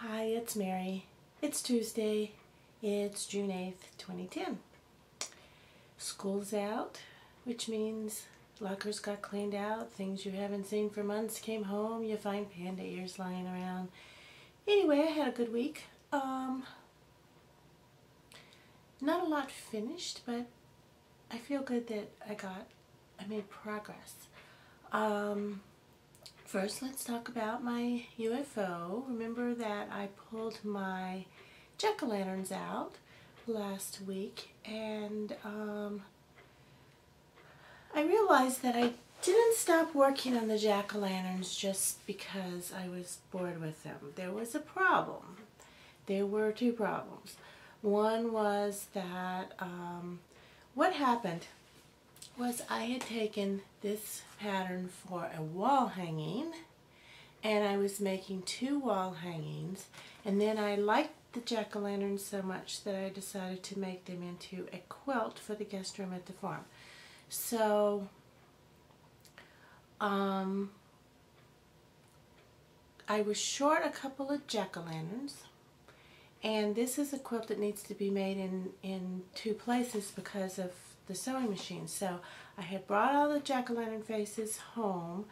Hi, it's Mary. It's Tuesday. It's June 8th, 2010. School's out, which means lockers got cleaned out, things you haven't seen for months came home, you find panda ears lying around. Anyway, I had a good week. Not a lot finished, but I feel good that I made progress. First, let's talk about my UFO. Remember that I pulled my jack-o'-lanterns out last week, and I realized that I didn't stop working on the jack-o'-lanterns just because I was bored with them. There was a problem. There were two problems. One was that what happened was I had taken this pattern for a wall hanging, and I was making two wall hangings, and then I liked the jack-o'-lanterns so much that I decided to make them into a quilt for the guest room at the farm. So I was short a couple of jack-o'-lanterns, and this is a quilt that needs to be made in two places because of the sewing machine. So I had brought all the jack-o'-lantern faces home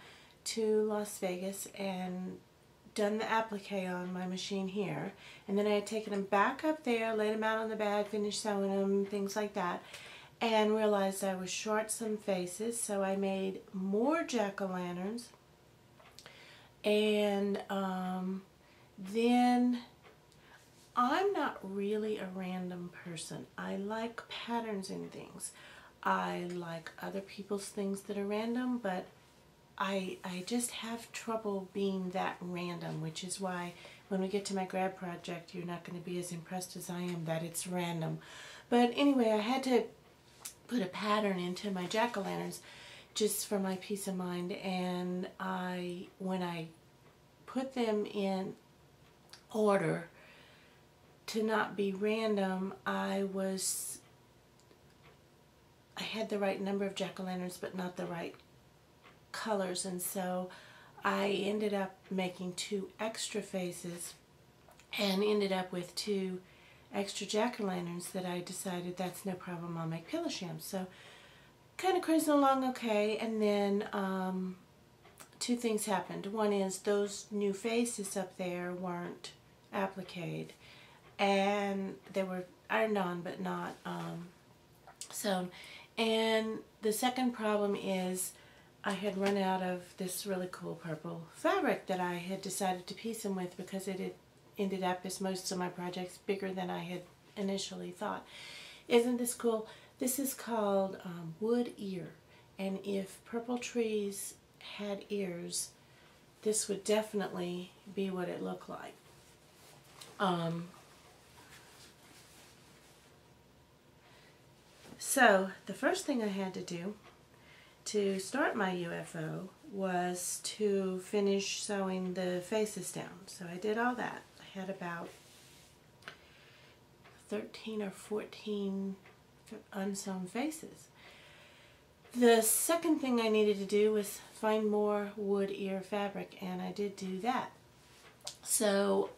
to Las Vegas and done the applique on my machine here, and then I had taken them back up there, laid them out on the bag, finished sewing them, things like that, and realized I was short some faces, so I made more jack-o'-lanterns. And then I'm not really a random person. I like patterns in things. I like other people's things that are random, but I just have trouble being that random, which is why when we get to my grad project, you're not going to be as impressed as I am that it's random. But anyway, I had to put a pattern into my jack-o'-lanterns just for my peace of mind, and when I put them in order to not be random, I had the right number of jack-o'-lanterns but not the right colors, and so I ended up making two extra faces and ended up with two extra jack-o'-lanterns that I decided that's no problem, I'll make pillow shams. So kind of cruising along okay, and then two things happened. One is those new faces up there weren't appliqued, and they were ironed on but not sewn. And the second problem is I had run out of this really cool purple fabric that I had decided to piece them with because it had ended up, as most of my projects, bigger than I had initially thought. Isn't this cool? This is called wood ear, and if purple trees had ears, this would definitely be what it looked like. So the first thing I had to do to start my UFO was to finish sewing the faces down. So I did all that. I had about 13 or 14 unsewn faces. The second thing I needed to do was find more wood ear fabric, and I did do that. So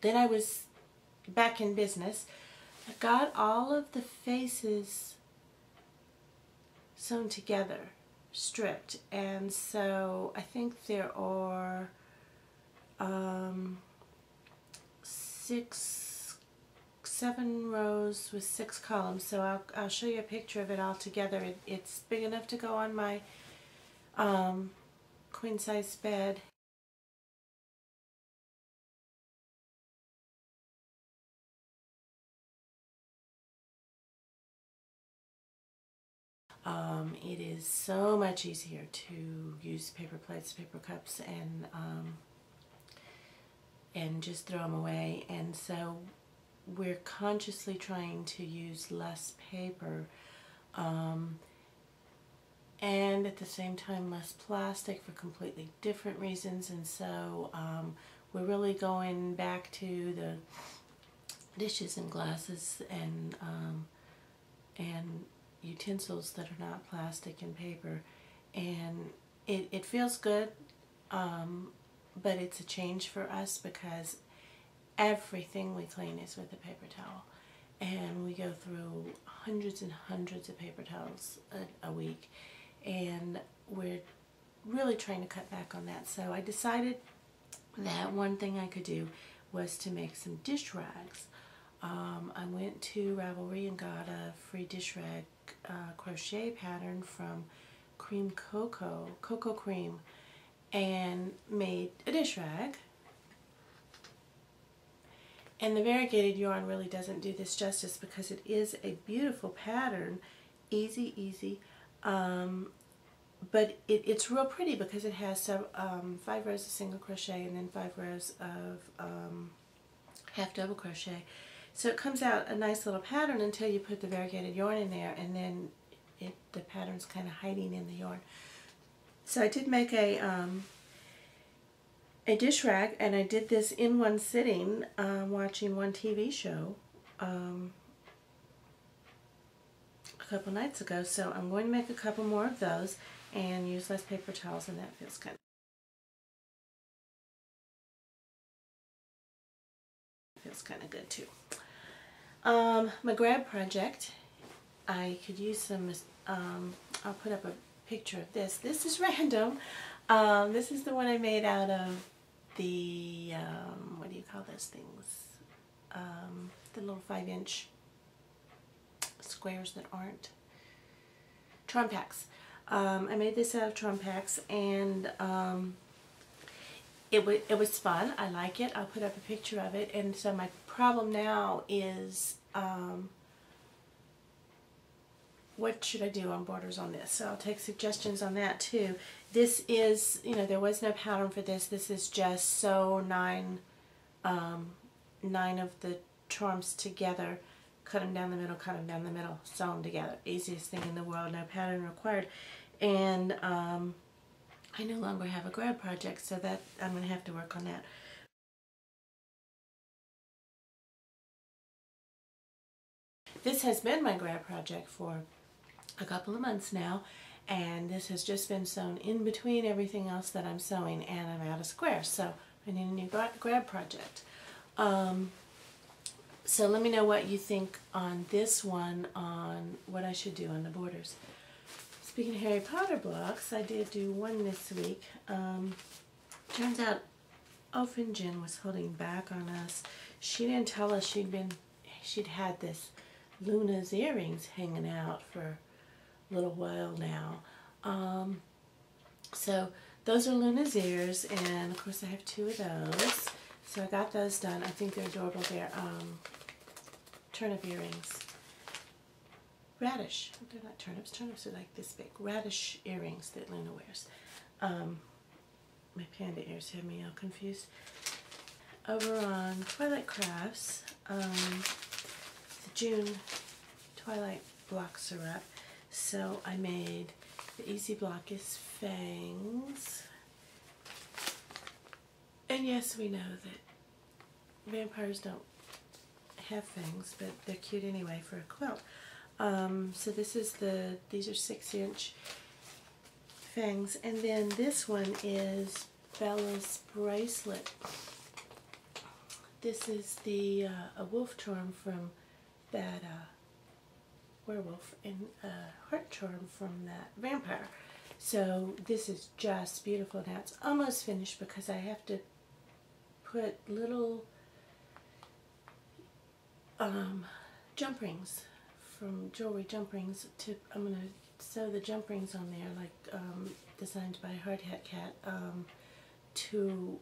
then I was back in business. I got all of the faces sewn together, stripped, and so I think there are 7 rows with 6 columns. So I'll show you a picture of it all together. It's big enough to go on my queen size bed. It is so much easier to use paper plates, paper cups, and just throw them away. And so we're consciously trying to use less paper, and at the same time less plastic for completely different reasons. And so we're really going back to the dishes and glasses and utensils that are not plastic and paper, and it feels good. but it's a change for us because everything we clean is with a paper towel. And we go through hundreds and hundreds of paper towels a week. And we're really trying to cut back on that. So I decided that one thing I could do was to make some dish rags. I went to Ravelry and got a free dish rag crochet pattern from Cocoa Cream, and made a dish rag. And the variegated yarn really doesn't do this justice because it is a beautiful pattern, easy, but it's real pretty because it has 5 rows of single crochet and then 5 rows of half double crochet. So it comes out a nice little pattern until you put the variegated yarn in there, and then the pattern's kind of hiding in the yarn. So I did make a dish rag, and I did this in one sitting watching one TV show a couple nights ago. So I'm going to make a couple more of those and use less paper towels, and that feels kind of good too. My grab project, I could use some, I'll put up a picture of this. This is random. This is the one I made out of the, what do you call those things? The little 5-inch squares that aren't Tron packs. I made this out of Tron packs, and it was fun. I like it. I'll put up a picture of it. And so my problem now is what should I do on borders on this? So I'll take suggestions on that too. This is, there was no pattern for this. This is just sew 9 of the charms together, cut them down the middle, sew them together. Easiest thing in the world, no pattern required. And I no longer have a grab project, so that I'm going to have to work on that. This has been my grab project for a couple of months now, and this has just been sewn in between everything else that I'm sewing, and I'm out of squares, so I need a new grab project. So let me know what you think on this one, on what I should do on the borders. Speaking of Harry Potter blocks, I did do one this week. Turns out Jen was holding back on us. She didn't tell us she'd had this Luna's earrings hanging out for a little while now. So those are Luna's ears, and of course I have 2 of those. So I got those done. I think they're adorable. They're turnip earrings. Radish. They're not turnips. Turnips are like this big. Radish earrings that Luna wears. My panda ears have me all confused. Over on Twilight Crafts, the June Twilight blocks are up. So I made the Easy Block is fangs. And yes, we know that vampires don't have fangs, but they're cute anyway for a quilt. So this is these are 6-inch fangs, and then this one is Bella's bracelet. This is the a wolf charm from that werewolf, and a heart charm from that vampire. So this is just beautiful. Now it's almost finished because I have to put little jump rings from jewelry jump rings to, I'm going to sew the jump rings on there, like designed by Hard Hat Cat, to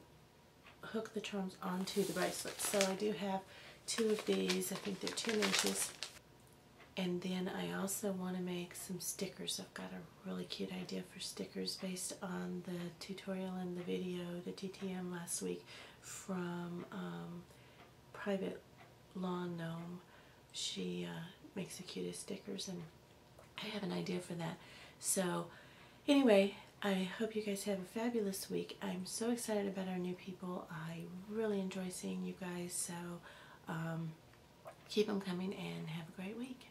hook the charms onto the bracelet. So I do have 2 of these. I think they're 10 inches. And then I also want to make some stickers. I've got a really cute idea for stickers based on the tutorial and the video, the TTM last week from Private Lawn Gnome. She makes the cutest stickers, and I have an idea for that. So anyway, I hope you guys have a fabulous week. I'm so excited about our new people. I really enjoy seeing you guys, so keep them coming and have a great week.